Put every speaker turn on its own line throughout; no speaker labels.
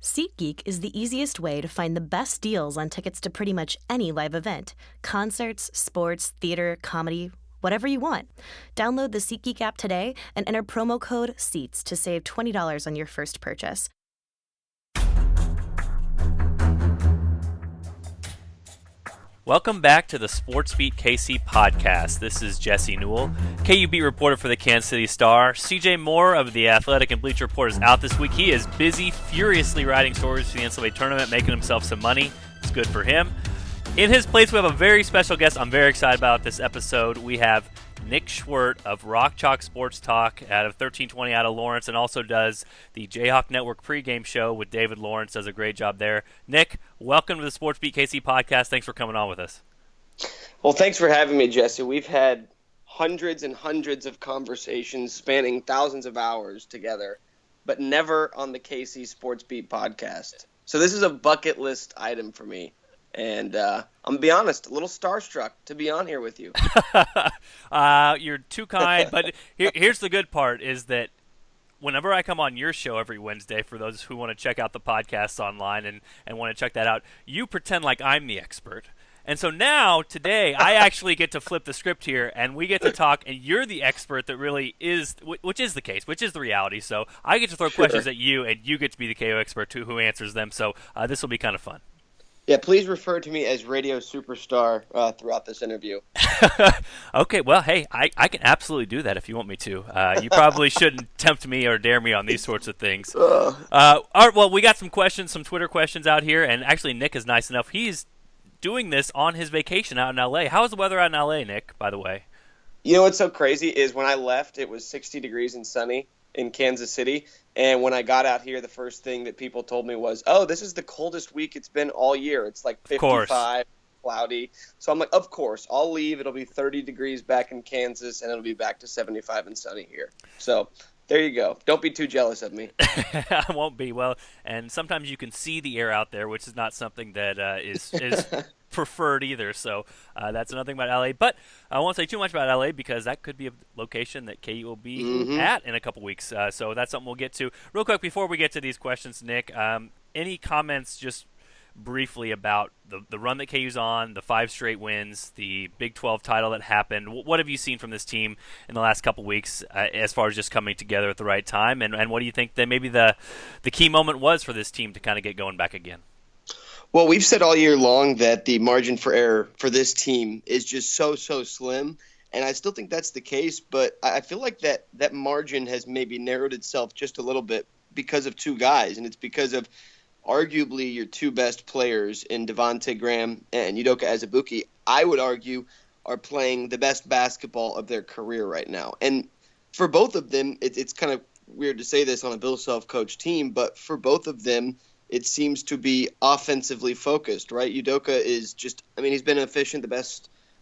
SeatGeek is the easiest way to find the best deals on tickets to pretty much any live event. Concerts, sports, theater, comedy, whatever you want. Download the SeatGeek app today and enter promo code SEATS to save $20 on your first purchase.
Welcome back to the Sports Beat KC podcast. This is Jesse Newell, KU beat reporter for the Kansas City Star. CJ Moore of the Athletic and Bleacher Report is out this week. He is busy, furiously writing stories for the NCAA tournament, making himself some money. It's good for him. In his place, we have a very special guest I'm very excited about this episode. We have Nick Schwert of Rock Chalk Sports Talk out of 1320 out of Lawrence, and also does the Jayhawk Network pregame show with David Lawrence. Does a great job there. Nick, welcome to the Sports Beat KC podcast. Thanks for coming on with us.
Well, thanks for having me, Jesse. We've had hundreds and hundreds of conversations spanning thousands of hours together, but never on the KC Sports Beat podcast. So this is a bucket list item for me. And I'm going to be honest, a little starstruck to be on here with you.
You're too kind, but here's the good part is that whenever I come on your show every Wednesday, for those who want to check out the podcast online and want to check that out, you pretend like I'm the expert. And so now, today, I actually get to flip the script here, and we get to talk, and you're the expert that really is, which is the case, which is the reality. So I get to throw questions at you, and you get to be the KO expert too, who answers them. So this will be kind of fun.
Yeah, please refer to me as radio superstar throughout this interview.
Okay, well, hey, I can absolutely do that if you want me to. You probably shouldn't tempt me or dare me on these sorts of things. All right, well, we got some questions, some Twitter questions out here, and actually Nick is nice enough. He's doing this on his vacation out in L.A. How is the weather out in L.A., Nick, by the way?
You know what's so crazy is when I left, it was 60 degrees and sunny in Kansas City. And when I got out here, the first thing that people told me was, oh, this is the coldest week it's been all year. It's like 55, cloudy. So I'm like, of course, I'll leave. It'll be 30 degrees back in Kansas, and it'll be back to 75 and sunny here. So there you go. Don't be too jealous of me.
I won't be. Well, and sometimes you can see the air out there, which is not something that is preferred either. So that's another thing about LA. But I won't say too much about LA because that could be a location that KU will be at in a couple weeks. So that's something we'll get to. Real quick, before we get to these questions, Nick, any comments just briefly about the run that KU's on, the 5 straight wins, the Big 12 title that happened? What have you seen from this team in the last couple weeks as far as just coming together at the right time? And what do you think that maybe the key moment was for this team to kind of get going back again?
Well, we've said all year long that the margin for error for this team is just so slim, and I still think that's the case, but I feel like that margin has maybe narrowed itself just a little bit because of 2 guys, and it's because of arguably your 2 best players in Devonté Graham and Udoka Azubuike, I would argue, are playing the best basketball of their career right now. And for both of them, it's kind of weird to say this on a Bill Self-coached team, but for both of them, it seems to be offensively focused, right? Udoka is just, he's been efficient,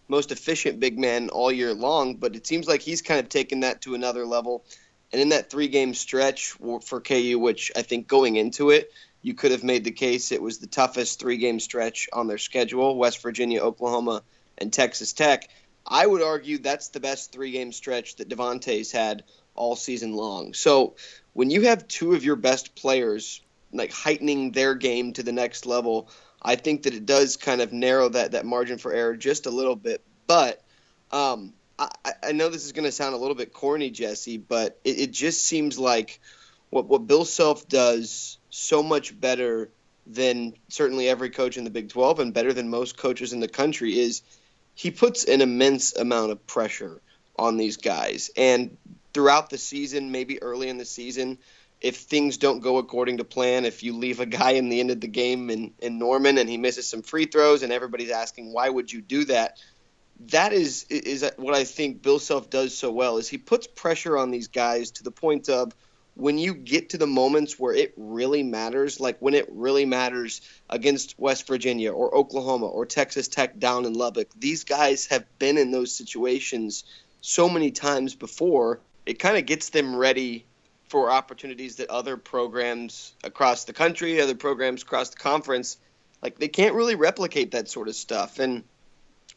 most efficient big man all year long, but it seems like he's kind of taken that to another level. And in that 3-game stretch for KU, which I think going into it, you could have made the case it was the toughest 3-game stretch on their schedule, West Virginia, Oklahoma, and Texas Tech. I would argue that's the best 3-game stretch that Devontae's had all season long. So when you have 2 of your best players like heightening their game to the next level, I think that it does kind of narrow that margin for error just a little bit. But I know this is going to sound a little bit corny, Jesse, but it just seems like what Bill Self does so much better than certainly every coach in the Big 12 and better than most coaches in the country is he puts an immense amount of pressure on these guys. And throughout the season, maybe early in the season, if things don't go according to plan, if you leave a guy in the end of the game in Norman and he misses some free throws and everybody's asking, why would you do that? That is what I think Bill Self does so well is he puts pressure on these guys to the point of when you get to the moments where it really matters, like when it really matters against West Virginia or Oklahoma or Texas Tech down in Lubbock, these guys have been in those situations so many times before. It kind of gets them ready for opportunities that other programs across the country, other programs across the conference, like they can't really replicate that sort of stuff. And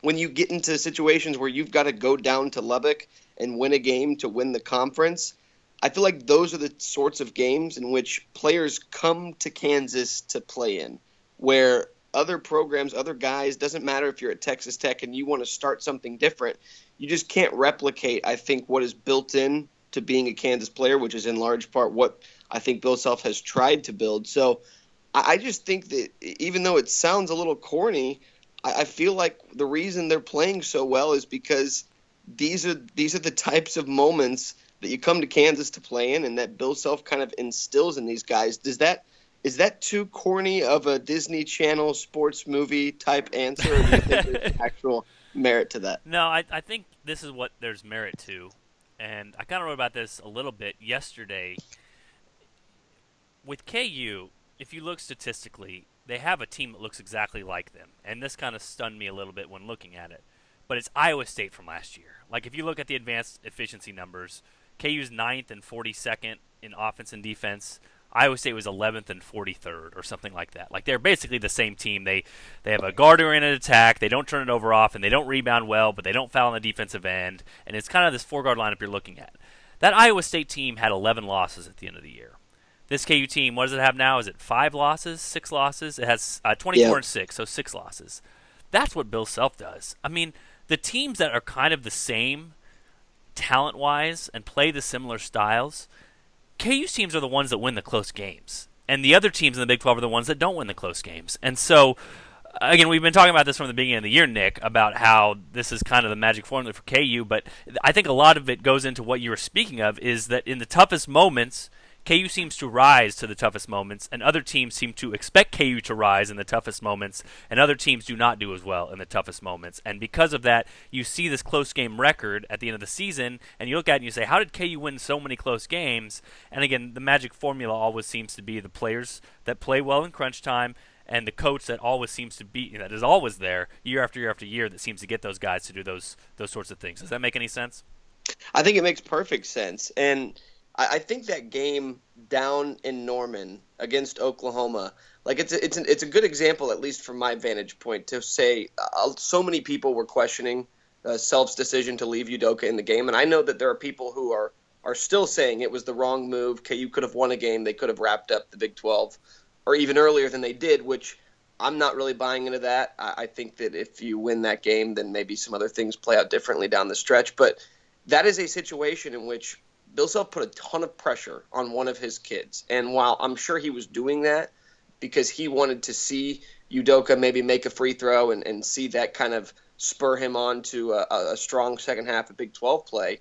when you get into situations where you've got to go down to Lubbock and win a game to win the conference, I feel like those are the sorts of games in which players come to Kansas to play in, where other programs, other guys, doesn't matter if you're at Texas Tech and you want to start something different, you just can't replicate, I think, what is built in to being a Kansas player, which is in large part what I think Bill Self has tried to build. So I just think that even though it sounds a little corny, I feel like the reason they're playing so well is because these are the types of moments that you come to Kansas to play in, and that Bill Self kind of instills in these guys. Is that too corny of a Disney Channel sports movie type answer, or do you think there's actual merit to that?
No, I think this is what there's merit to, and I kind of wrote about this a little bit yesterday. With KU, if you look statistically, they have a team that looks exactly like them, and this kind of stunned me a little bit when looking at it. But it's Iowa State from last year. Like, if you look at the advanced efficiency numbers, KU's 9th and 42nd in offense and defense. Iowa State was 11th and 43rd or something like that. Like, they're basically the same team. They have a guard-oriented attack. They don't turn it over often. They don't rebound well, but they don't foul on the defensive end. And it's kind of this four-guard lineup you're looking at. That Iowa State team had 11 losses at the end of the year. This KU team, what does it have now? Is it 5 losses, 6 losses? It has 24 and 6, so 6 losses. That's what Bill Self does. I mean, the teams that are kind of the same talent-wise and play the similar styles, KU's teams are the ones that win the close games. And the other teams in the Big 12 are the ones that don't win the close games. And so, again, we've been talking about this from the beginning of the year, Nick, about how this is kind of the magic formula for KU. But I think a lot of it goes into what you were speaking of, is that in the toughest moments, KU seems to rise to the toughest moments, and other teams seem to expect KU to rise in the toughest moments, and other teams do not do as well in the toughest moments. And because of that, you see this close game record at the end of the season, and you look at it and you say, how did KU win so many close games? And again, the magic formula always seems to be the players that play well in crunch time, and the coach that always seems to be, that is always there year after year after year, that seems to get those guys to do those sorts of things. Does that make any sense?
I think it makes perfect sense. And I think that game down in Norman against Oklahoma, like it's a good example, at least from my vantage point, to say so many people were questioning Self's decision to leave Udoka in the game, and I know that there are people who are still saying it was the wrong move. KU could have won a game; they could have wrapped up the Big 12, or even earlier than they did, which I'm not really buying into that. I think that if you win that game, then maybe some other things play out differently down the stretch. But that is a situation in which Bill Self put a ton of pressure on one of his kids. And while I'm sure he was doing that because he wanted to see Udoka maybe make a free throw and see that kind of spur him on to a strong second half of Big 12 play,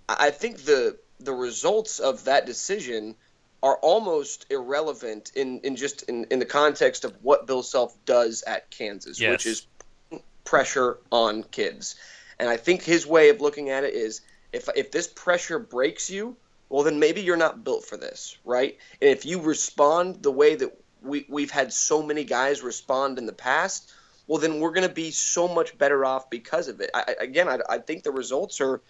I think the results of that decision are almost irrelevant in the context of what Bill Self does at Kansas,
yes,
which is pressure on kids. And I think his way of looking at it is, if this pressure breaks you, well, then maybe you're not built for this, right? And if you respond the way that we've had so many guys respond in the past, well, then we're going to be so much better off because of it. I think the results are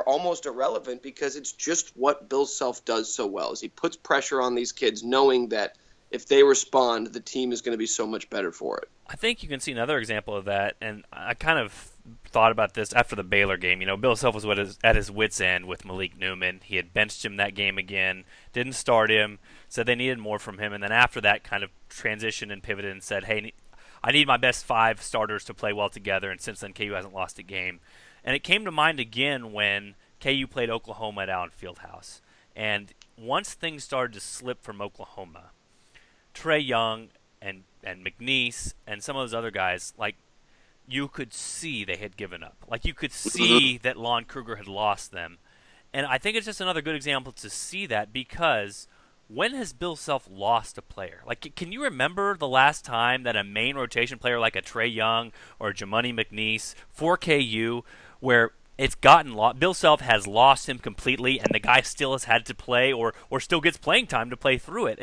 almost irrelevant because it's just what Bill Self does so well, is he puts pressure on these kids knowing that if they respond, the team is going to be so much better for it.
I think you can see another example of that, and I kind of thought about this after the Baylor game. You know, Bill Self was at his wits' end with Malik Newman. He had benched him that game again, didn't start him, said they needed more from him, and then after that kind of transitioned and pivoted and said, hey, I need my best 5 starters to play well together, and since then KU hasn't lost a game. And it came to mind again when KU played Oklahoma at Allen Fieldhouse. And once things started to slip from Oklahoma, Trey Young and McNeese and some of those other guys, like, you could see they had given up. Like, you could see that Lon Kruger had lost them. And I think it's just another good example to see that, because when has Bill Self lost a player? Like, can you remember the last time that a main rotation player like a Trey Young or a Jamoni McNeese for KU, where it's gotten lost, Bill Self has lost him completely, and the guy still has had to play or still gets playing time to play through it?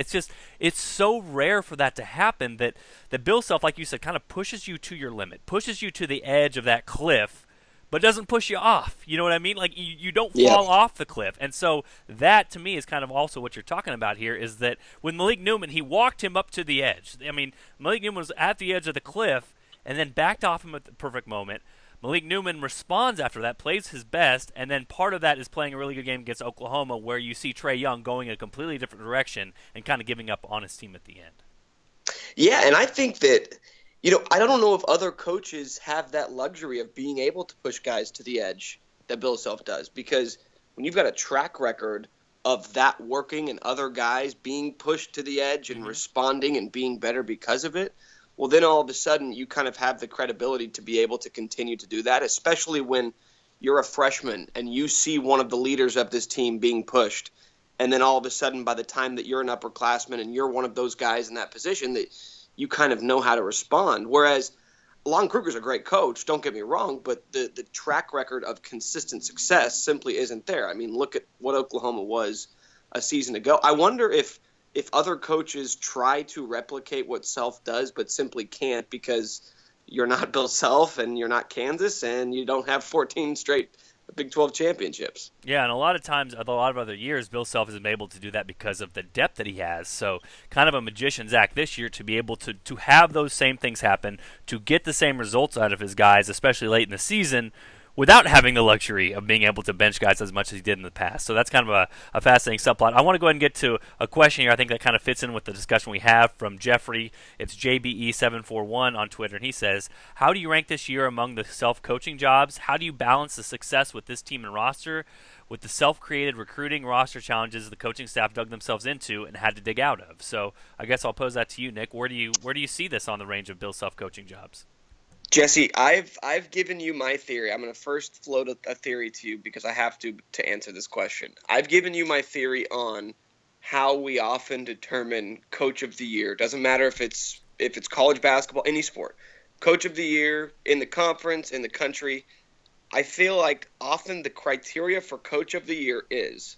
It's so rare for that to happen that Bill Self, like you said, kind of pushes you to your limit, pushes you to the edge of that cliff, but doesn't push you off. You know what I mean? Like, you don't fall off the cliff. And so that, to me, is kind of also what you're talking about here, is that with Malik Newman, he walked him up to the edge. I mean, Malik Newman was at the edge of the cliff and then backed off him at the perfect moment. Malik Newman responds after that, plays his best, and then part of that is playing a really good game against Oklahoma, where you see Trae Young going a completely different direction and kind of giving up on his team at the end.
Yeah, and I think that, I don't know if other coaches have that luxury of being able to push guys to the edge that Bill Self does, because when you've got a track record of that working and other guys being pushed to the edge and responding and being better because of it, well, then all of a sudden you kind of have the credibility to be able to continue to do that, especially when you're a freshman and you see one of the leaders of this team being pushed. And then all of a sudden, by the time that you're an upperclassman and you're one of those guys in that position, that you kind of know how to respond. Whereas Lon Kruger's a great coach, don't get me wrong, but the track record of consistent success simply isn't there. I mean, look at what Oklahoma was a season ago. I wonder if other coaches try to replicate what Self does but simply can't, because you're not Bill Self and you're not Kansas and you don't have 14 straight Big 12 championships.
Yeah, and a lot of times, a lot of other years, Bill Self has been able to do that because of the depth that he has. So kind of a magician's act this year to be able to have those same things happen, to get the same results out of his guys, especially late in the season, without having the luxury of being able to bench guys as much as he did in the past. So that's kind of a fascinating subplot. I want to go ahead and get to a question here I think that kind of fits in with the discussion we have from Jeffrey. It's JBE741 on Twitter, and he says, how do you rank this year among the self-coaching jobs? How do you balance the success with this team and roster with the self-created recruiting roster challenges the coaching staff dug themselves into and had to dig out of? So I guess I'll pose that to you, Nick. Where do you see this on the range of Bill's self-coaching jobs?
Jesse, I've given you my theory. I'm going to first float a theory to you because I have to answer this question. I've given you my theory on how we often determine coach of the year. Doesn't matter if it's college basketball, any sport. Coach of the year in the conference, in the country. I feel like often the criteria for coach of the year is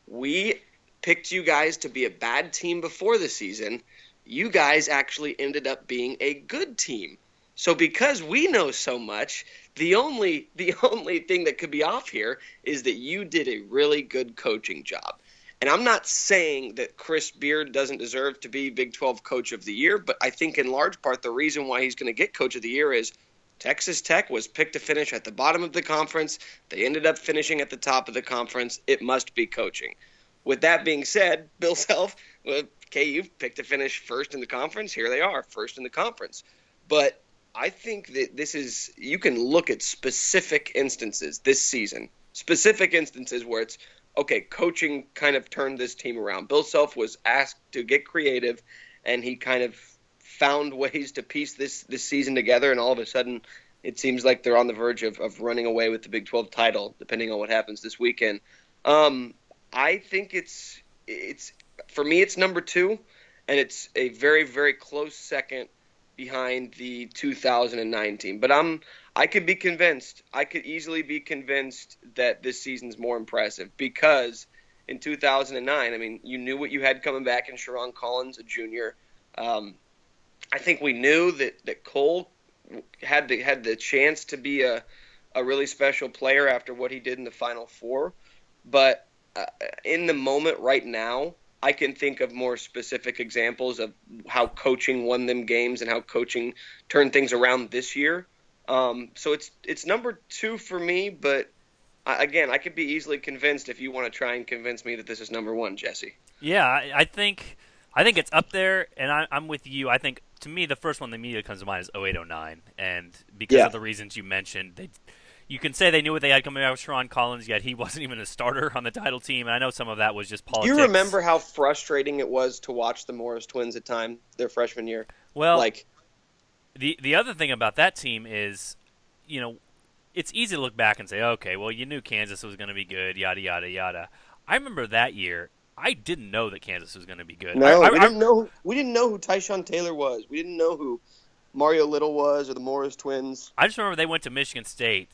we picked you guys to be a bad team before the season. You guys actually ended up being a good team. So because we know so much, the only thing that could be off here is that you did a really good coaching job. And I'm not saying that Chris Beard doesn't deserve to be Big 12 Coach of the Year, but I think in large part the reason why he's going to get Coach of the Year is Texas Tech was picked to finish at the bottom of the conference. They ended up finishing at the top of the conference. It must be coaching. With that being said, Bill Self, KU picked to finish first in the conference. Here they are, first in the conference. But I think that you can look at specific instances this season, specific instances where it's, okay, coaching kind of turned this team around. Bill Self was asked to get creative, and he kind of found ways to piece this season together, and all of a sudden it seems like they're on the verge of running away with the Big 12 title, depending on what happens this weekend. I think it's for me, it's number 2, and it's a very, very close second behind the 2009 team. But I could be convinced. I could easily be convinced that this season's more impressive because in 2009, I mean, you knew what you had coming back in Sharon Collins, a junior. I think we knew that Cole had the chance to be a really special player after what he did in the Final Four. But in the moment right now, I can think of more specific examples of how coaching won them games and how coaching turned things around this year. So it's number 2 for me, but again, I could be easily convinced if you want to try and convince me that this is number 1, Jesse.
Yeah, I think it's up there, and I'm with you. I think, to me, the first one that immediately comes to mind is 08-09, and because of the reasons you mentioned, you can say they knew what they had coming out with Sharon Collins, yet he wasn't even a starter on the title team, and I know some of that was just politics.
Do you remember how frustrating it was to watch the Morris Twins at times their freshman year?
Well, the other thing about that team is, it's easy to look back and say, okay, well, you knew Kansas was going to be good, yada, yada, yada. I remember that year, I didn't know that Kansas was going to be good.
No, we didn't know who Tyshawn Taylor was. We didn't know who Mario Little was or the Morris Twins.
I just remember they went to Michigan State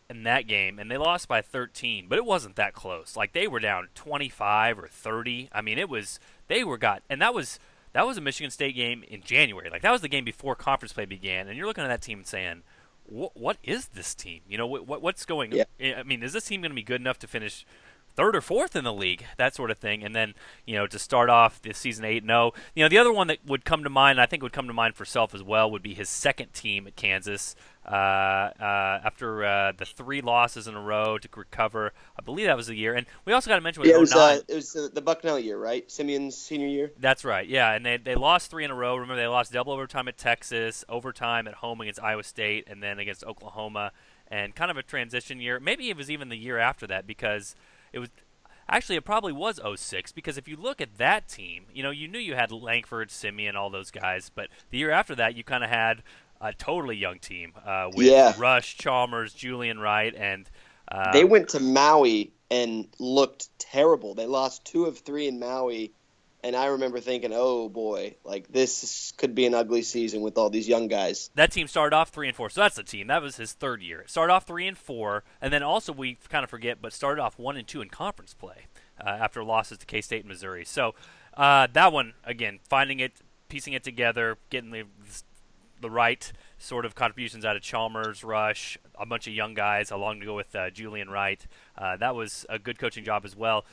in that game, and they lost by 13, but it wasn't that close. Like, they were down 25 or 30. I mean, and that was a Michigan State game in January. Like, that was the game before conference play began, and you're looking at that team and saying, what is this team? What's going on?
Yeah.
I mean, is this team going to be good enough to finish third or fourth in the league, that sort of thing. And then, to start off this season 8-0. The other one that would come to mind, I think would come to mind for Self as well, would be his second team at Kansas. After the 3 losses in a row to recover, I believe that was the year. And we also got to mention with 09.
It was the Bucknell year, right? Simeon's senior year.
That's right, yeah. And they lost 3 in a row. Remember, they lost double overtime at Texas, overtime at home against Iowa State, and then against Oklahoma. And kind of a transition year. Maybe it was even the year after that, because it probably was 06, because if you look at that team, you knew you had Langford, Simeon, all those guys, but the year after that, you kind of had a totally young team with Rush, Chalmers, Julian Wright, and
they went to Maui and looked terrible. They lost 2 of 3 in Maui, and I remember thinking, oh boy, like this could be an ugly season with all these young guys.
That team started off 3-4, so that's the team. That was his third year. It started off 3-4, and then also we kind of forget, but started off 1-2 in conference play after losses to K-State and Missouri. So that one, again, finding it, piecing it together, getting the right sort of contributions out of Chalmers, Rush, a bunch of young guys along to go with Julian Wright. That was a good coaching job as well.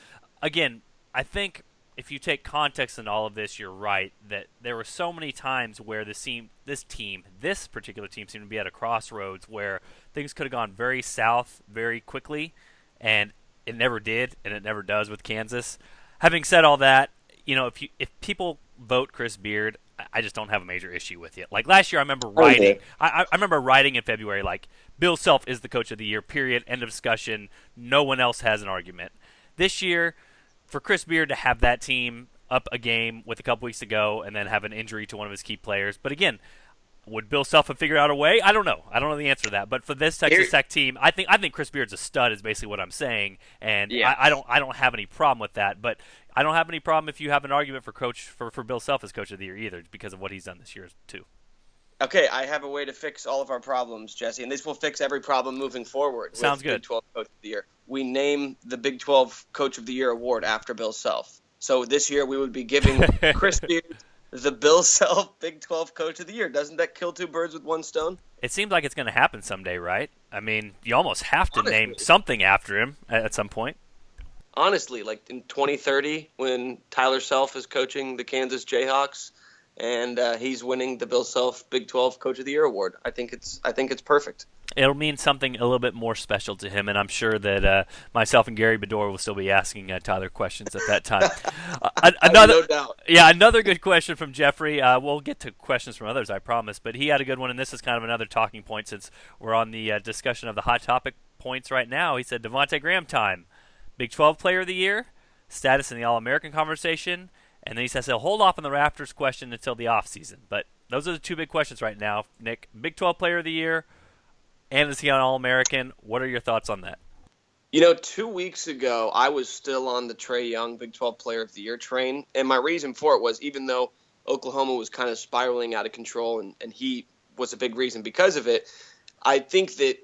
Again, I think if you take context in all of this, you're right that there were so many times where this particular team seemed to be at a crossroads where things could have gone very south very quickly, and it never did, and it never does with Kansas. Having said all that, if people vote Chris Beard, I just don't have a major issue with it. Like last year, I remember writing. I remember writing in February, like, Bill Self is the coach of the year. Period. End of discussion. No one else has an argument. This year, for Chris Beard to have that team up a game with a couple weeks to go and then have an injury to one of his key players, but again, would Bill Self have figured out a way? I don't know. I don't know the answer to that. But for this Texas Tech team, I think Chris Beard's a stud is basically what I'm saying, and I don't have any problem with that. But I don't have any problem if you have an argument for Bill Self as coach of the year either, because of what he's done this year too.
Okay, I have a way to fix all of our problems, Jesse, and this will fix every problem moving forward.
Sounds good.
Big 12 Coach of the Year. We name the Big 12 Coach of the Year award after Bill Self. So this year we would be giving Chris Beard the Bill Self Big 12 Coach of the Year. Doesn't that kill 2 birds with 1 stone?
It seems like it's going to happen someday, right? I mean, you almost have to name something after him at some point.
Honestly, like in 2030 when Tyler Self is coaching the Kansas Jayhawks, and he's winning the Bill Self Big 12 Coach of the Year award. I think it's perfect.
It'll mean something a little bit more special to him, and I'm sure that myself and Gary Bedore will still be asking Tyler questions at that time.
No doubt.
Yeah, another good question from Jeffrey. We'll get to questions from others, I promise, but he had a good one, and this is kind of another talking point since we're on the discussion of the hot topic points right now. He said, Devonté Graham time, Big 12 Player of the Year, status in the All-American conversation, and then he says he'll hold off on the Raptors question until the offseason. But those are the 2 big questions right now, Nick. Big 12 Player of the Year, and is he an All-American? What are your thoughts on that?
2 weeks ago, I was still on the Trae Young Big 12 Player of the Year train, and my reason for it was even though Oklahoma was kind of spiraling out of control, and he was a big reason because of it, I think that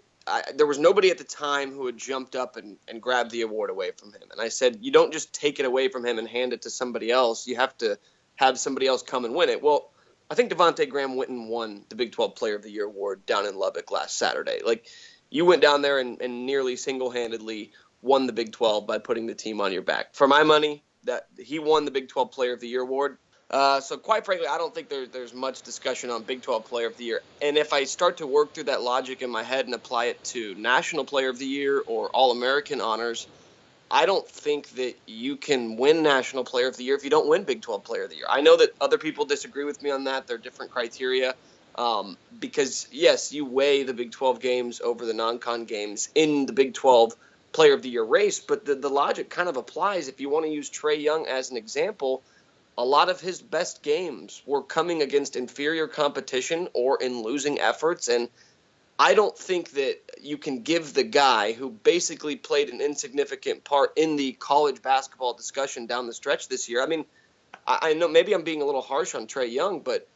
there was nobody at the time who had jumped up and grabbed the award away from him. And I said, you don't just take it away from him and hand it to somebody else. You have to have somebody else come and win it. Well, I think Devonté Graham went and won the Big 12 Player of the Year award down in Lubbock last Saturday. Like, you went down there and nearly single-handedly won the Big 12 by putting the team on your back. For my money, that he won the Big 12 Player of the Year award. So quite frankly, I don't think there's much discussion on Big 12 Player of the Year. And if I start to work through that logic in my head and apply it to National Player of the Year or All-American honors, I don't think that you can win National Player of the Year if you don't win Big 12 Player of the Year. I know that other people disagree with me on that. They're different criteria because, yes, you weigh the Big 12 games over the non-con games in the Big 12 Player of the Year race, but the logic kind of applies. If you want to use Trae Young as an example, a lot of his best games were coming against inferior competition or in losing efforts, and I don't think that you can give the guy who basically played an insignificant part in the college basketball discussion down the stretch this year. I mean, I know maybe I'm being a little harsh on Trae Young, but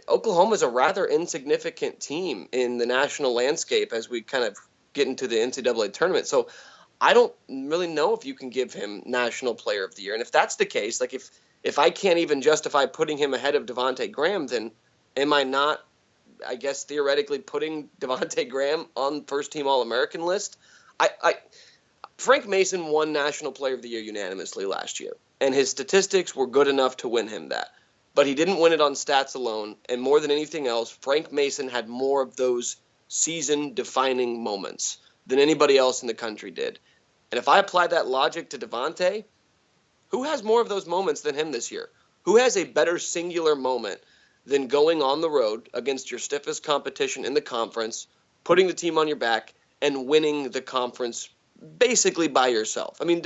Oklahoma's a rather insignificant team in the national landscape as we kind of get into the NCAA tournament. So I don't really know if you can give him National Player of the Year. And if that's the case, like if I can't even justify putting him ahead of Devonté Graham, then am I not, I guess, theoretically putting Devonté Graham on first-team All-American list? Frank Mason won National Player of the Year unanimously last year, and his statistics were good enough to win him that. But he didn't win it on stats alone, and more than anything else, Frank Mason had more of those season-defining moments than anybody else in the country did. And if I apply that logic to Devonté, who has more of those moments than him this year? Who has a better singular moment than going on the road against your stiffest competition in the conference, putting the team on your back, and winning the conference basically by yourself? I mean,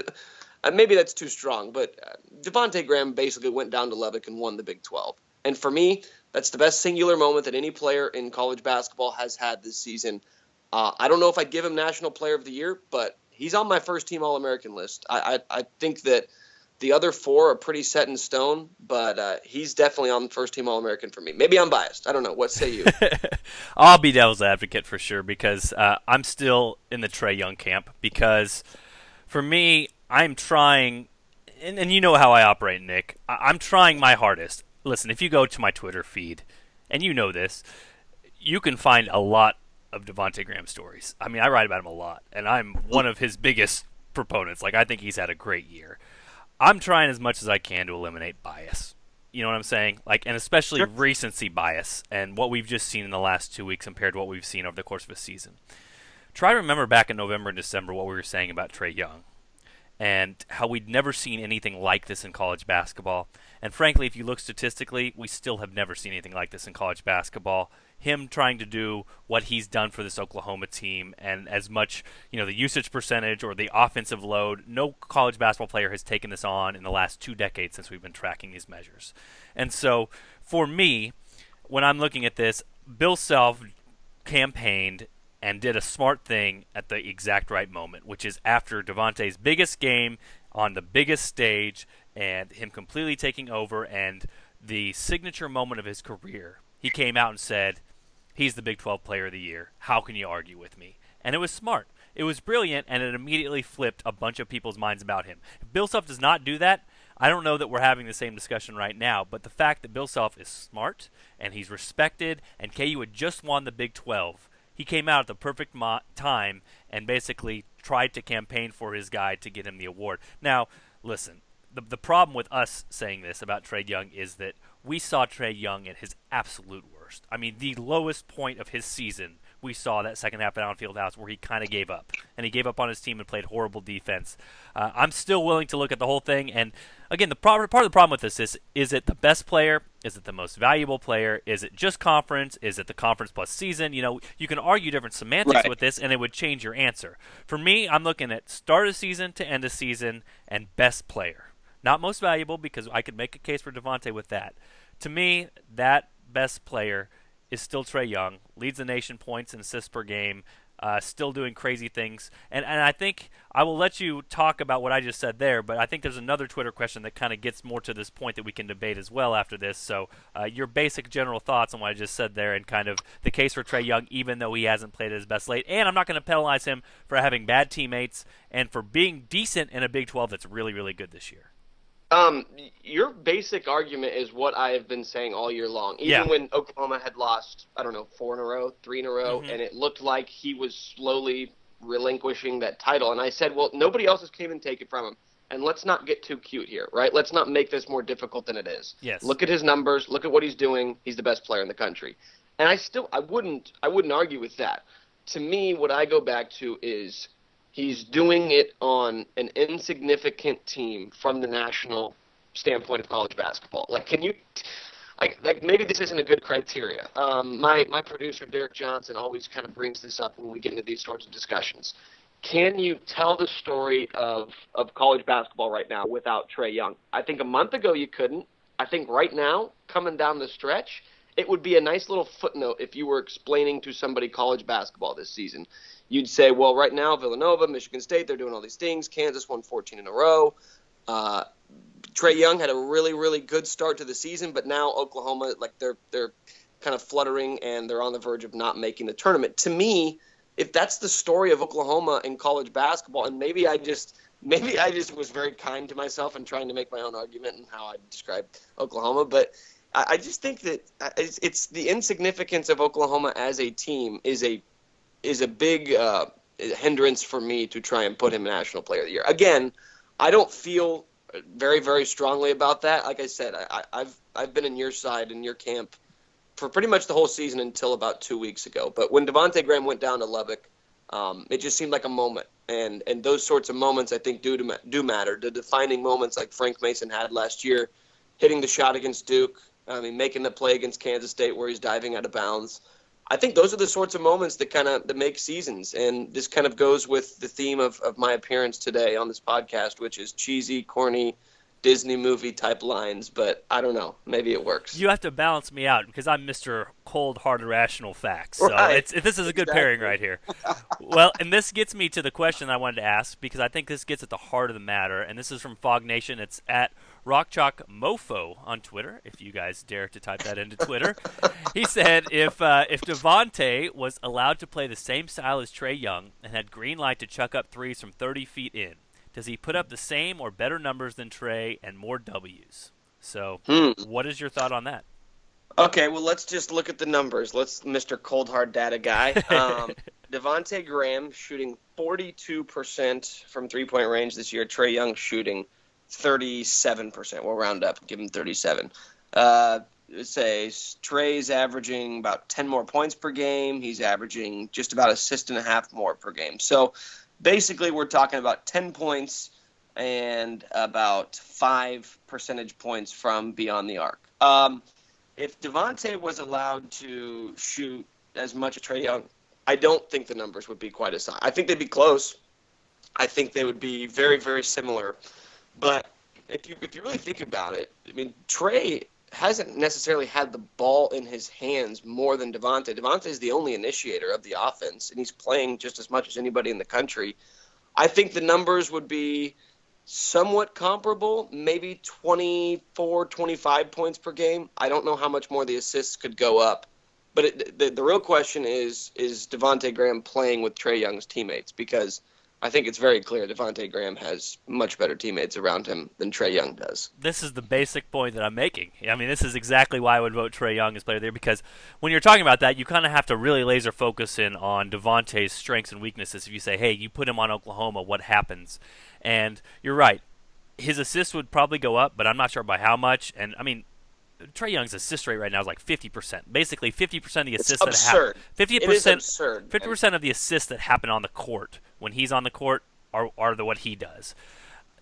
maybe that's too strong, but Devonté Graham basically went down to Lubbock and won the Big 12. And for me, that's the best singular moment that any player in college basketball has had this season. I don't know if I'd give him National Player of the Year, but he's on my first-team All-American list. I think that the other four are pretty set in stone, but he's definitely on the first-team All-American for me. Maybe I'm biased. I don't know. What say you?
I'll be devil's advocate for sure because I'm still in the Trae Young camp because for me, I'm trying, and you know how I operate, Nick. I'm trying my hardest. Listen, if you go to my Twitter feed, and you know this, you can find a lot of Devonté Graham stories. I mean, I write about him a lot, and I'm one of his biggest proponents. Like, I think he's had a great year. I'm trying as much as I can to eliminate bias. You know what I'm saying? Like, and especially recency bias and what we've just seen in the last 2 weeks compared to what we've seen over the course of a season. Try to remember back in November and December what we were saying about Trae Young and how we'd never seen anything like this in college basketball. And frankly, if you look statistically, we still have never seen anything like this in college basketball. Him trying to do what he's done for this Oklahoma team and as much, the usage percentage or the offensive load, no college basketball player has taken this on in the last 2 decades since we've been tracking these measures. And so for me, when I'm looking at this, Bill Self campaigned and did a smart thing at the exact right moment, which is after Devontae's biggest game on the biggest stage and him completely taking over and the signature moment of his career, he came out and said, he's the Big 12 Player of the Year. How can you argue with me? And it was smart. It was brilliant, and it immediately flipped a bunch of people's minds about him. If Bill Self does not do that, I don't know that we're having the same discussion right now, but the fact that Bill Self is smart and he's respected and KU had just won the Big 12, he came out at the perfect time and basically tried to campaign for his guy to get him the award. Now, listen, the problem with us saying this about Trae Young is that we saw Trae Young at his absolute worst. I mean, the lowest point of his season, we saw that second half at Allen Fieldhouse where he kind of gave up. And he gave up on his team and played horrible defense. I'm still willing to look at the whole thing. And, again, part of the problem with this is it the best player? Is it the most valuable player? Is it just conference? Is it the conference plus season? You can argue different semantics with this, and it would change your answer. For me, I'm looking at start of season to end of season and best player. Not most valuable, because I could make a case for Devonté with that. To me, that best player is still Trae Young, leads the nation points and assists per game, still doing crazy things. And I think I will let you talk about what I just said there, but I think there's another Twitter question that kind of gets more to this point that we can debate as well after this. So your basic general thoughts on what I just said there and kind of the case for Trae Young, even though he hasn't played at his best late. And I'm not going to penalize him for having bad teammates and for being decent in a Big 12 that's really, really good this year.
Your basic argument is what I have been saying all year long. Even when Oklahoma had lost, 4 in a row, 3 in a row, and it looked like he was slowly relinquishing that title. And I said, well, nobody else has came and take it from him. And let's not get too cute here, right? Let's not make this more difficult than it is.
Yes.
Look at his numbers. Look at what he's doing. He's the best player in the country. And I wouldn't argue with that. To me, what I go back to is he's doing it on an insignificant team from the national standpoint of college basketball. Maybe this isn't a good criteria. My producer, Derek Johnson, always kind of brings this up when we get into these sorts of discussions. Can you tell the story of college basketball right now without Trae Young? I think a month ago you couldn't. I think right now, coming down the stretch, it would be a nice little footnote if you were explaining to somebody college basketball this season. You'd say, well, right now, Villanova, Michigan State, they're doing all these things. Kansas won 14 in a row. Trae Young had a really, really good start to the season, but now Oklahoma, they're kind of fluttering and they're on the verge of not making the tournament. To me, if that's the story of Oklahoma in college basketball, and maybe I just was very kind to myself and trying to make my own argument in how I describe Oklahoma, but I just think that it's the insignificance of Oklahoma as a team is a big hindrance for me to try and put him National Player of the Year. Again, I don't feel very, very strongly about that. Like I said, I've been in your side, in your camp, for pretty much the whole season until about 2 weeks ago. But when Devonté Graham went down to Lubbock, it just seemed like a moment. And those sorts of moments, I think, do matter. The defining moments like Frank Mason had last year, hitting the shot against Duke, making the play against Kansas State where he's diving out of bounds. I think those are the sorts of moments that make seasons. And this kind of goes with the theme of my appearance today on this podcast, which is cheesy, corny, Disney movie type lines, but I don't know. Maybe it works.
You have to balance me out because I'm Mr. Cold, Hard, Rational Facts. So
right.
This is a good pairing right here. Well, and this gets me to the question I wanted to ask because I think this gets at the heart of the matter, and this is from Fog Nation. It's at RockChalkMofo on Twitter, if you guys dare to type that into Twitter. He said if Devonté was allowed to play the same style as Trae Young and had green light to chuck up threes from 30 feet in, does he put up the same or better numbers than Trae and more W's? So what is your thought on that?
Okay, well, let's just look at the numbers. Let's Mr. Cold Hard Data guy. Devonté Graham shooting 42% from three-point range this year. Trae Young shooting 37%. We'll round up and give him 37. Let's say Trae's averaging about 10 more points per game. He's averaging just about assist and a half more per game. So basically, we're talking about 10 points and about 5 percentage points from beyond the arc. If Devonté was allowed to shoot as much as Trae Young, I don't think the numbers would be quite as high. I think they'd be close. I think they would be very, very similar. But if you really think about it, Trae hasn't necessarily had the ball in his hands more than Devonté. Devonté is the only initiator of the offense, and he's playing just as much as anybody in the country. I think the numbers would be somewhat comparable, maybe 24, 25 points per game. I don't know how much more the assists could go up. But the real question is Devonté Graham playing with Trae Young's teammates? Because I think it's very clear Devonté Graham has much better teammates around him than Trae Young does.
This is the basic point that I'm making. This is exactly why I would vote Trae Young as player there, because when you're talking about that, you kind of have to really laser focus in on Devonté's strengths and weaknesses. If you say, hey, you put him on Oklahoma, what happens? And you're right. His assists would probably go up, but I'm not sure by how much. And, Trae Young's assist rate right now is like 50%. Basically, 50% of the assists that happen. 50%. It is absurd. 50% of the assists that happen on the court when he's on the court are what he does.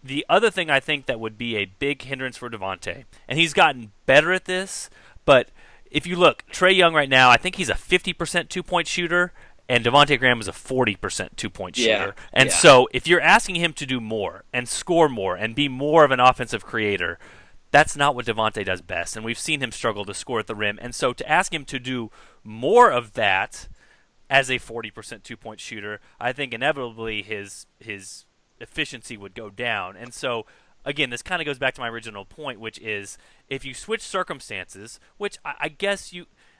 The other thing I think that would be a big hindrance for Devonté, and he's gotten better at this, but if you look, Trae Young right now, I think he's a 50% two-point shooter, and Devonté Graham is a 40% two-point shooter. And so if you're asking him to do more and score more and be more of an offensive creator, that's not what Devonté does best, and we've seen him struggle to score at the rim. And so to ask him to do more of that as a 40% two-point shooter, I think inevitably his efficiency would go down. And so, again, this kind of goes back to my original point, which is if you switch circumstances, which I guess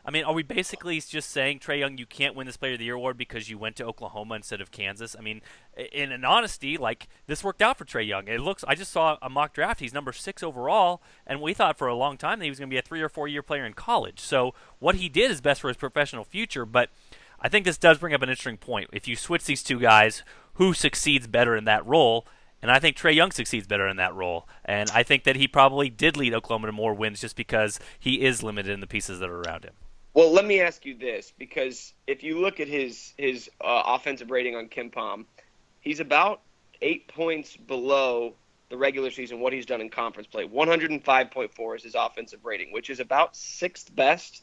are we basically just saying, Trae Young, you can't win this Player of the Year award because you went to Oklahoma instead of Kansas? In an honesty, this worked out for Trae Young. I just saw a mock draft. He's number 6 overall, and we thought for a long time that he was going to be a 3 or 4 year player in college. So what he did is best for his professional future, but I think this does bring up an interesting point. If you switch these two guys, who succeeds better in that role? And I think Trae Young succeeds better in that role. And I think that he probably did lead Oklahoma to more wins just because he is limited in the pieces that are around him.
Well, let me ask you this, because if you look at his offensive rating on KenPom, he's about 8 points below the regular season what he's done in conference play. 105.4 is his offensive rating, which is about 6th best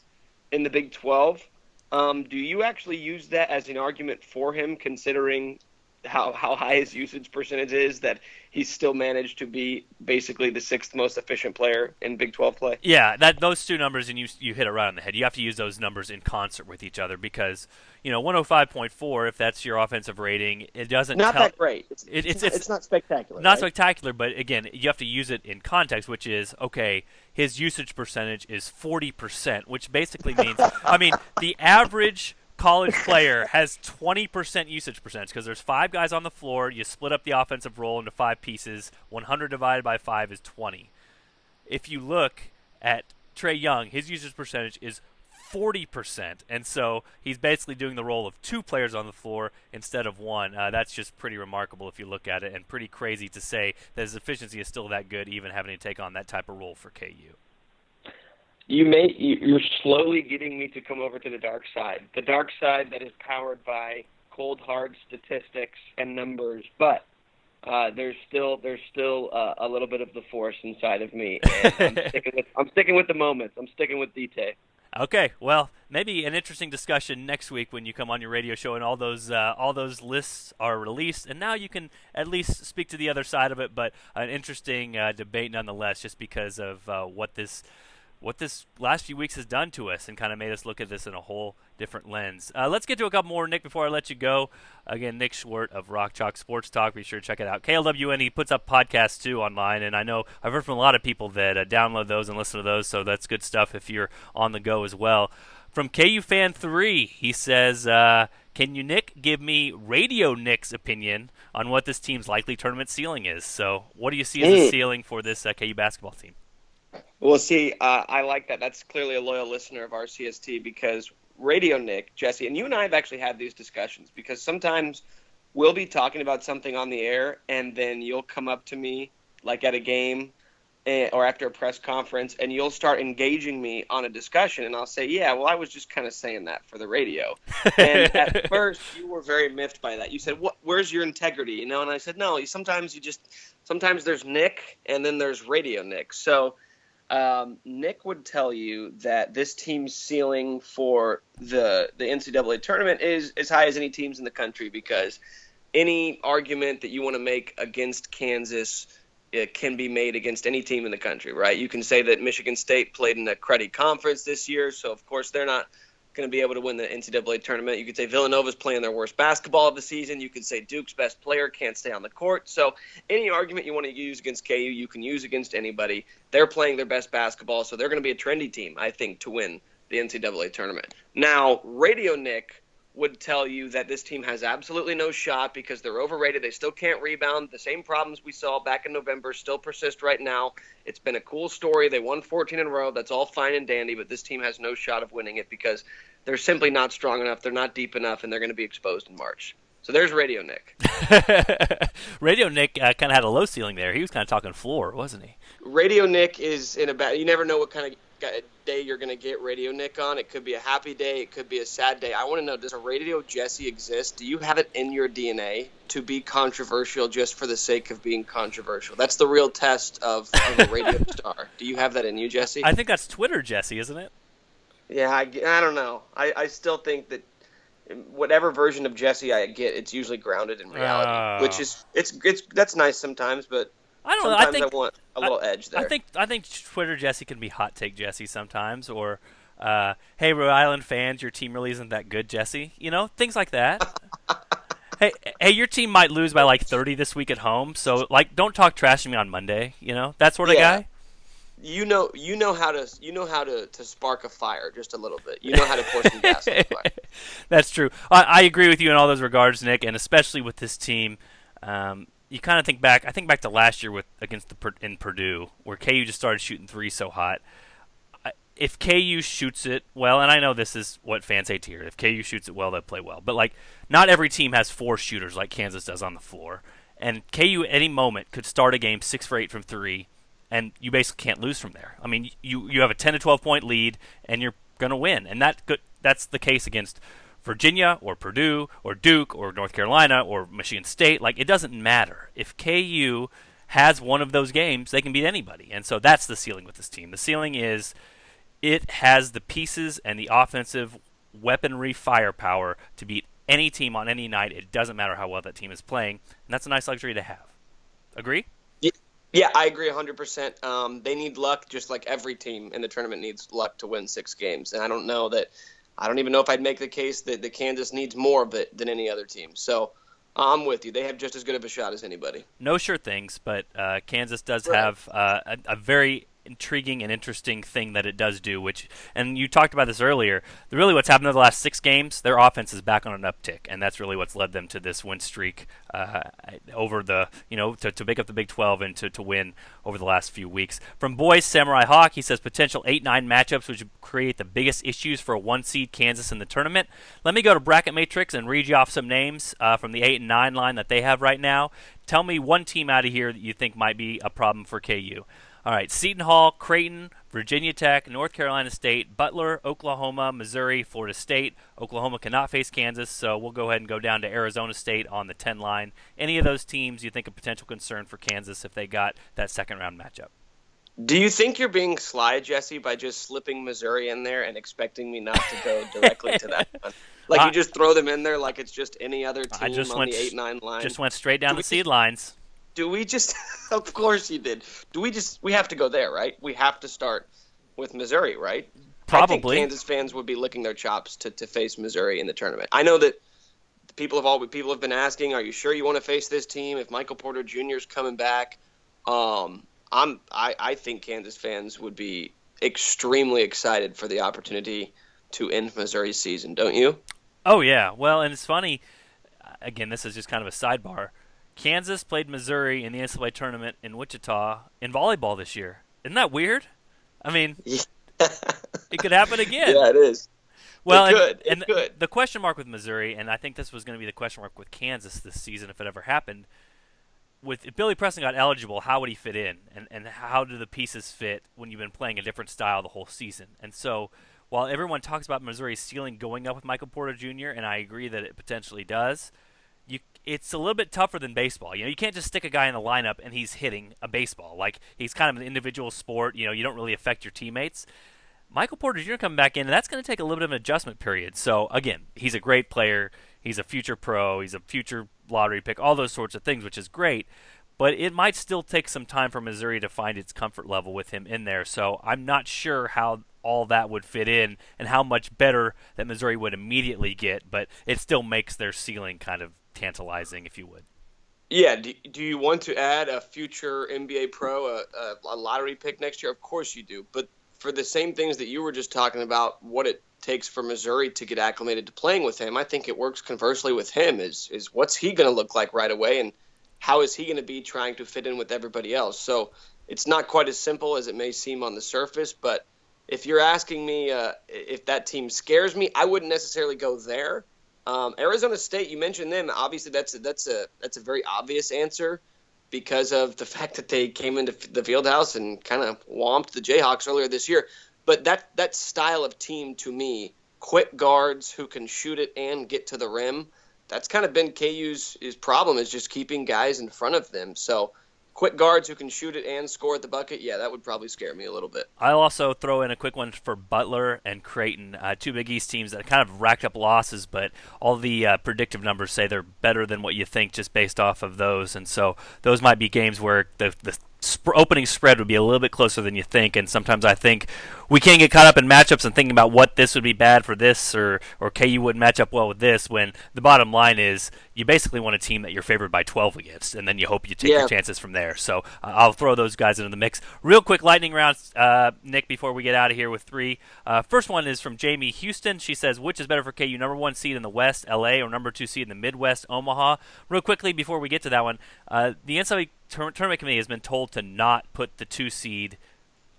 in the Big 12. Do you actually use that as an argument for him, considering how high his usage percentage is, that he's still managed to be basically the 6th most efficient player in Big 12 play?
Yeah, those two numbers, and you hit it right on the head. You have to use those numbers in concert with each other because, 105.4, if that's your offensive rating, it doesn't
not
tell.
That great. It's not spectacular.
Not
right?
spectacular, but again, you have to use it in context, which is, okay, his usage percentage is 40%, which basically means, the average college player has 20% usage percentage because there's 5 guys on the floor. You split up the offensive role into 5 pieces. 100 divided by 5 is 20. If you look at Trae Young, his usage percentage is 40%. And so he's basically doing the role of two players on the floor instead of one. That's just pretty remarkable if you look at it, and pretty crazy to say that his efficiency is still that good, even having to take on that type of role for KU.
You're slowly getting me to come over to the dark side that is powered by cold hard statistics and numbers, but there's still a little bit of the force inside of me, and I'm sticking with the moments. I'm sticking with DT.
Okay, well, maybe an interesting discussion next week when you come on your radio show and all those lists are released, and now you can at least speak to the other side of it. But an interesting debate nonetheless, just because of what this last few weeks has done to us and kind of made us look at this in a whole different lens. Let's get to a couple more, Nick, before I let you go. Again, Nick Schwartz of Rock Chalk Sports Talk. Be sure to check it out. KLWN, he puts up podcasts, too, online, and I know I've heard from a lot of people that download those and listen to those, so that's good stuff if you're on the go as well. From KU Fan 3, he says, can you, Nick, give me Radio Nick's opinion on what this team's likely tournament ceiling is? So what do you see as a ceiling for this KU basketball team?
Well, see, I like that. That's clearly a loyal listener of RCST, because Radio Nick, Jesse, and you and I have actually had these discussions, because sometimes we'll be talking about something on the air, and then you'll come up to me, like at a game or after a press conference, and you'll start engaging me on a discussion, and I'll say, yeah, well, I was just kind of saying that for the radio. And at first, you were very miffed by that. You said, where's your integrity? And I said, no, sometimes there's Nick, and then there's Radio Nick. So Nick would tell you that this team's ceiling for the NCAA tournament is as high as any teams in the country, because any argument that you want to make against Kansas, it can be made against any team in the country, right? You can say that Michigan State played in a cruddy conference this year, so of course they're not going to be able to win the NCAA tournament. You could say Villanova's playing their worst basketball of the season. You could say Duke's best player can't stay on the court. So any argument you want to use against KU, you can use against anybody. They're playing their best basketball, so they're going to be a trendy team, I think, to win the NCAA tournament. Now, Radio Nick would tell you that this team has absolutely no shot because they're overrated. They still can't rebound. The same problems we saw back in November still persist right now. It's been a cool story. They won 14 in a row. That's all fine and dandy, but this team has no shot of winning it because they're simply not strong enough. They're not deep enough, and they're going to be exposed in March. So there's Radio Nick.
Radio Nick kind of had a low ceiling there. He was kind of talking floor, wasn't he?
Radio Nick is in a bad – you never know what kind of day you're going to get Radio Nick on. It could be a happy day. It could be a sad day. I want to know, does a Radio Jesse exist? Do you have it in your DNA to be controversial just for the sake of being controversial? That's the real test of a radio star. Do you have that in you, Jesse?
I think that's Twitter Jesse, isn't it?
Yeah, I don't know. I still think that whatever version of Jesse I get, it's usually grounded in reality, which is that's nice sometimes, but
I don't know.
Sometimes I want a little edge there.
I think Twitter Jesse can be hot take Jesse sometimes, or hey, Rhode Island fans, your team really isn't that good, Jesse. Things like that. hey, your team might lose by like 30 this week at home, so like don't talk trash to me on Monday. That sort of guy.
You know how to spark a fire just a little bit. You know how to pour some gas on the fire.
That's true. I agree with you in all those regards, Nick, and especially with this team. You kind of think back. I think back to last year against in Purdue, where KU just started shooting threes so hot. If KU shoots it well, and I know this is what fans hate to hear, if KU shoots it well, they play well. But like, not every team has four shooters like Kansas does on the floor, and KU at any moment could start a game 6 for 8 from three, and you basically can't lose from there. I mean, you have a 10 to 12 point lead, and you're going to win, and that's the case against Virginia or Purdue or Duke or North Carolina or Michigan State. Like, it doesn't matter. If KU has one of those games, they can beat anybody. And so that's the ceiling with this team. The ceiling is it has the pieces and the offensive weaponry firepower to beat any team on any night. It doesn't matter how well that team is playing. And that's a nice luxury to have. Agree?
Yeah, I agree 100%. They need luck just like every team in the tournament needs luck to win 6 games. And I don't even know if I'd make the case that the Kansas needs more of it than any other team. So I'm with you. They have just as good of a shot as anybody.
No sure things, but Kansas does have a very intriguing and interesting thing that it does do, and you talked about this earlier, really what's happened in the last 6 games, their offense is back on an uptick, and that's really what's led them to this win streak over the, to make up the Big 12 and to win over the last few weeks. From Boys Samurai Hawk, he says potential 8-9 matchups which would create the biggest issues for a 1-seed Kansas in the tournament. Let me go to Bracket Matrix and read you off some names from the 8 and 9 line that they have right now. Tell me one team out of here that you think might be a problem for KU. All right, Seton Hall, Creighton, Virginia Tech, North Carolina State, Butler, Oklahoma, Missouri, Florida State. Oklahoma cannot face Kansas, so we'll go ahead and go down to Arizona State on the 10 line. Any of those teams you think a potential concern for Kansas if they got that second-round matchup?
Do you think you're being sly, Jesse, by just slipping Missouri in there and expecting me not to go directly to that one? Like you just throw them in there like it's just any other team on the 8-9 line?
Just went straight down the seed lines.
Do we just – of course you did. We have to go there, right? We have to start with Missouri, right?
Probably.
I think Kansas fans would be licking their chops to face Missouri in the tournament. I know that people have been asking, are you sure you want to face this team if Michael Porter Jr. is coming back? I think Kansas fans would be extremely excited for the opportunity to end Missouri's season, don't you?
Oh, yeah. Well, and it's funny. Again, this is just kind of a sidebar. Kansas played Missouri in the NCAA tournament in Wichita in volleyball this year. Isn't that weird? I mean, it could happen again.
Yeah, it is.
Well,
it could.
The question mark with Missouri, and I think this was going to be the question mark with Kansas this season if it ever happened, if Billy Preston got eligible, how would he fit in? And how do the pieces fit when you've been playing a different style the whole season? And so while everyone talks about Missouri's ceiling going up with Michael Porter Jr., and I agree that it potentially does, it's a little bit tougher than baseball. You can't just stick a guy in the lineup and he's hitting a baseball. Like, he's kind of an individual sport. You don't really affect your teammates. Michael Porter Jr. coming back in, and that's going to take a little bit of an adjustment period. So, again, he's a great player. He's a future pro. He's a future lottery pick, all those sorts of things, which is great. But it might still take some time for Missouri to find its comfort level with him in there. So I'm not sure how all that would fit in and how much better that Missouri would immediately get, but it still makes their ceiling kind of tantalizing, if you would.
Yeah, do you want to add a future NBA pro, a lottery pick next year? Of course you do. But for the same things that you were just talking about, what it takes for Missouri to get acclimated to playing with him, I think it works conversely with him is what's he going to look like right away, and how is he going to be trying to fit in with everybody else? So it's not quite as simple as it may seem on the surface, but if you're asking me if that team scares me, I wouldn't necessarily go there. Arizona State, you mentioned them. Obviously, that's a very obvious answer because of the fact that they came into the Fieldhouse and kind of whomped the Jayhawks earlier this year. But that style of team, to me, quick guards who can shoot it and get to the rim, that's kind of been KU's problem, is just keeping guys in front of them. So quick guards who can shoot it and score at the bucket, yeah, that would probably scare me a little bit.
I'll also throw in a quick one for Butler and Creighton, two Big East teams that kind of racked up losses, but all the predictive numbers say they're better than what you think just based off of those. And so those might be games where the opening spread would be a little bit closer than you think, and sometimes I think we can't get caught up in matchups and thinking about what this would be bad for this or KU wouldn't match up well with this, when the bottom line is you basically want a team that you're favored by 12 against, and then you hope you take your chances from there. So I'll throw those guys into the mix. Real quick lightning rounds, Nick, before we get out of here with 3. First one is from Jamie Houston. She says, which is better for KU, number 1 seed in the West, LA, or number 2 seed in the Midwest, Omaha? Real quickly before we get to that one, the NCAA Tournament Committee has been told to not put the 2 seed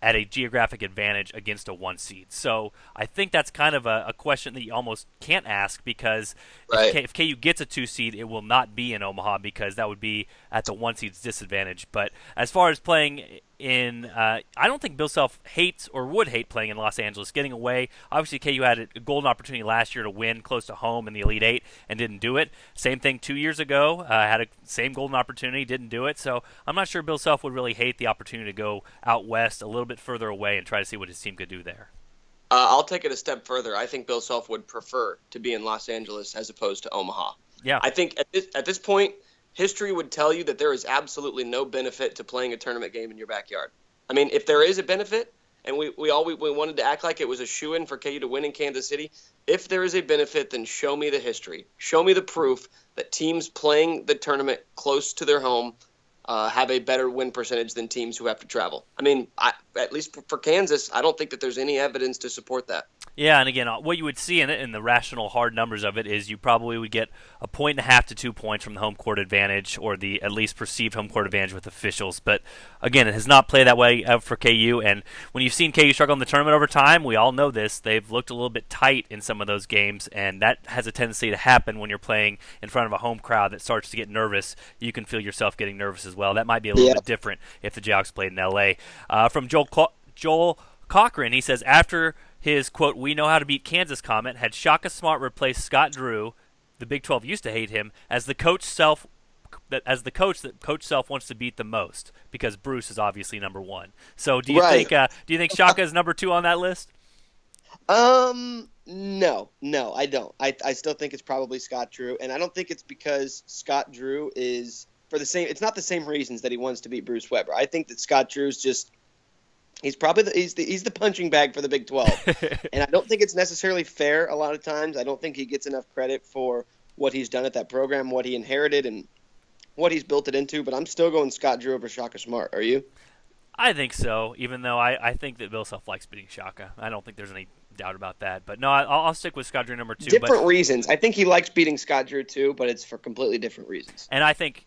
at a geographic advantage against a 1 seed. So I think that's kind of a question that you almost can't ask, because if KU gets a 2 seed, it will not be in Omaha, because that would be at the 1 seed's disadvantage. But as far as playing in, I don't think Bill Self hates or would hate playing in Los Angeles, getting away. Obviously, KU had a golden opportunity last year to win close to home in the Elite Eight and didn't do it. Same thing 2 years ago, had a same golden opportunity, didn't do it. So I'm not sure Bill Self would really hate the opportunity to go out west a little bit further away and try to see what his team could do there.
I'll take it a step further. I think Bill Self would prefer to be in Los Angeles as opposed to Omaha. Yeah, I think at this point, history would tell you that there is absolutely no benefit to playing a tournament game in your backyard. I mean, if there is a benefit, and we wanted to act like it was a shoo-in for KU to win in Kansas City, if there is a benefit, then show me the history. Show me the proof that teams playing the tournament close to their home have a better win percentage than teams who have to travel. I mean, at least for Kansas, I don't think that there's any evidence to support that.
Yeah, and again, what you would see in the rational hard numbers of it is you probably would get 1.5 to 2 points from the home court advantage, or the at least perceived home court advantage with officials. But again, it has not played that way for KU. And when you've seen KU struggle in the tournament over time, we all know this. They've looked a little bit tight in some of those games, and that has a tendency to happen when you're playing in front of a home crowd that starts to get nervous. You can feel yourself getting nervous as well. That might be a little bit different if the Jayhawks played in L.A. From Joel Cochran, he says, after his, quote, "we know how to beat Kansas" comment, had Shaka Smart replaced Scott Drew, the Big 12 used to hate him, as the coach that Coach Self wants to beat the most, because Bruce is obviously number one. So do you think Shaka is number 2 on that list?
No, I don't. I still think it's probably Scott Drew, and I don't think it's because Scott Drew is it's not the same reasons that he wants to beat Bruce Weber. I think that Scott Drew's just he's the punching bag for the Big 12. And I don't think it's necessarily fair a lot of times. I don't think he gets enough credit for what he's done at that program, what he inherited, and what he's built it into. But I'm still going Scott Drew over Shaka Smart. Are you?
I think so, even though I think that Bill Self likes beating Shaka. I don't think there's any doubt about that. But no, I'll stick with Scott Drew number 2.
Different reasons. I think he likes beating Scott Drew too, but it's for completely different reasons.
And I think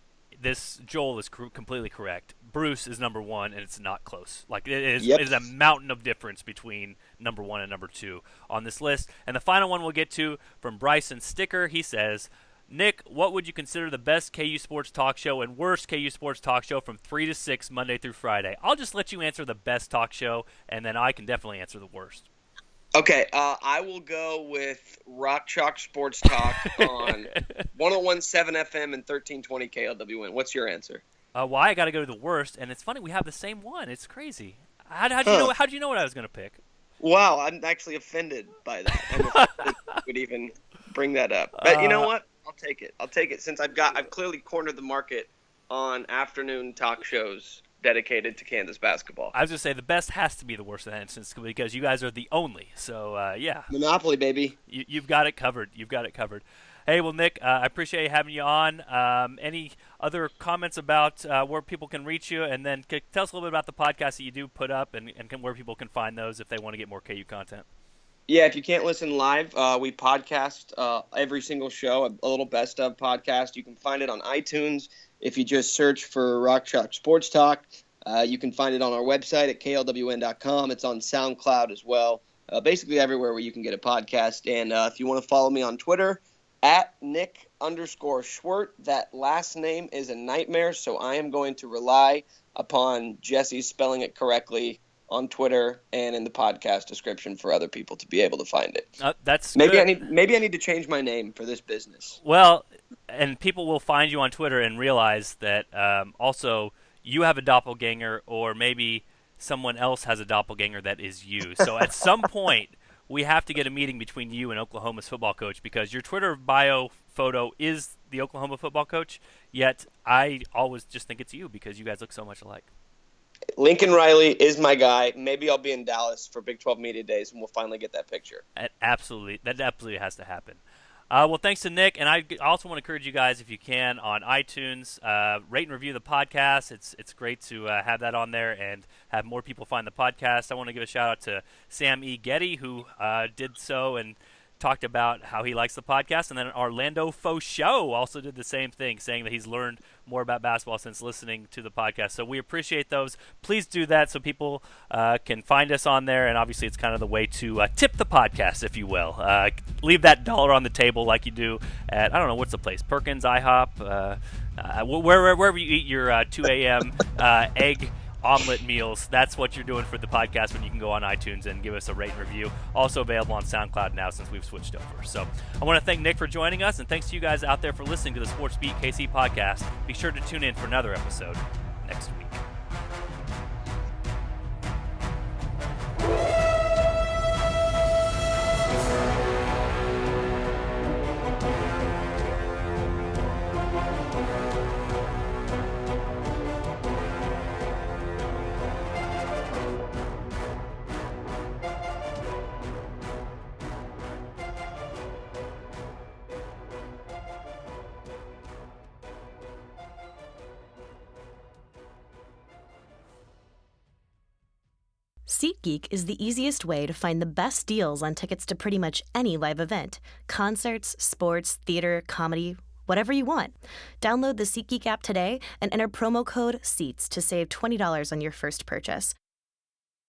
Joel is completely correct. Bruce is number 1, and it's not close. Like, it is a mountain of difference between number 1 and number 2 on this list. And the final one we'll get to from Bryson Sticker. He says, Nick, what would you consider the best KU sports talk show and worst KU sports talk show from 3 to 6 Monday through Friday? I'll just let you answer the best talk show, and then I can definitely answer the worst.
Okay, I will go with Rock Chalk Sports Talk on 101.7 FM and 1320 KLWN. What's your answer?
Well, I got to go to the worst, and it's funny, we have the same one. It's crazy. How'd you know what I was going to pick?
Wow, I'm actually offended by that. I'm offended you would even bring that up. But you know what? I'll take it since I've clearly cornered the market on afternoon talk shows dedicated to Kansas basketball.
I was going to say the best has to be the worst in that instance, because you guys are the only. So, yeah.
Monopoly, baby.
You've got it covered. Hey, well, Nick, I appreciate having you on. Any other comments about where people can reach you? And then tell us a little bit about the podcast that you do put up and where people can find those if they want to get more KU content.
Yeah, if you can't listen live, we podcast every single show, a little best of podcast. You can find it on iTunes if you just search for Rock Chalk Sports Talk. You can find it on our website at klwn.com. It's on SoundCloud as well. Basically everywhere where you can get a podcast. And if you want to follow me on Twitter, at Nick_Schwert. That last name is a nightmare, so I am going to rely upon Jesse spelling it correctly on Twitter and in the podcast description for other people to be able to find it.
That's
maybe
good.
I need to change my name for this business.
Well, and people will find you on Twitter and realize that also you have a doppelganger, or maybe someone else has a doppelganger that is you. So at some point, we have to get a meeting between you and Oklahoma's football coach, because your Twitter bio photo is the Oklahoma football coach, yet I always just think it's you because you guys look so much alike.
Lincoln Riley is my guy. Maybe I'll be in Dallas for Big 12 Media Days, and we'll finally get that picture.
That absolutely has to happen. Well, thanks to Nick, and I also want to encourage you guys, if you can, on iTunes, rate and review the podcast. It's great to have that on there and have more people find the podcast. I want to give a shout-out to Sam E. Getty, who did so and talked about how he likes the podcast. And then Orlando Fauchot also did the same thing, saying that he's learned more about basketball since listening to the podcast. So we appreciate those. Please do that so people can find us on there. And obviously it's kind of the way to tip the podcast, if you will. Leave that dollar on the table like you do at, I don't know, what's the place? Perkins, IHOP, wherever you eat your 2 a.m. egg omelet meals. That's what you're doing for the podcast when you can go on iTunes and give us a rate and review. Also available on SoundCloud now since we've switched over. So I want to thank Nick for joining us, and thanks to you guys out there for listening to the Sports Beat KC podcast. Be sure to tune in for another episode next week.
SeatGeek is the easiest way to find the best deals on tickets to pretty much any live event. Concerts, sports, theater, comedy, whatever you want. Download the SeatGeek app today and enter promo code SEATS to save $20 on your first purchase.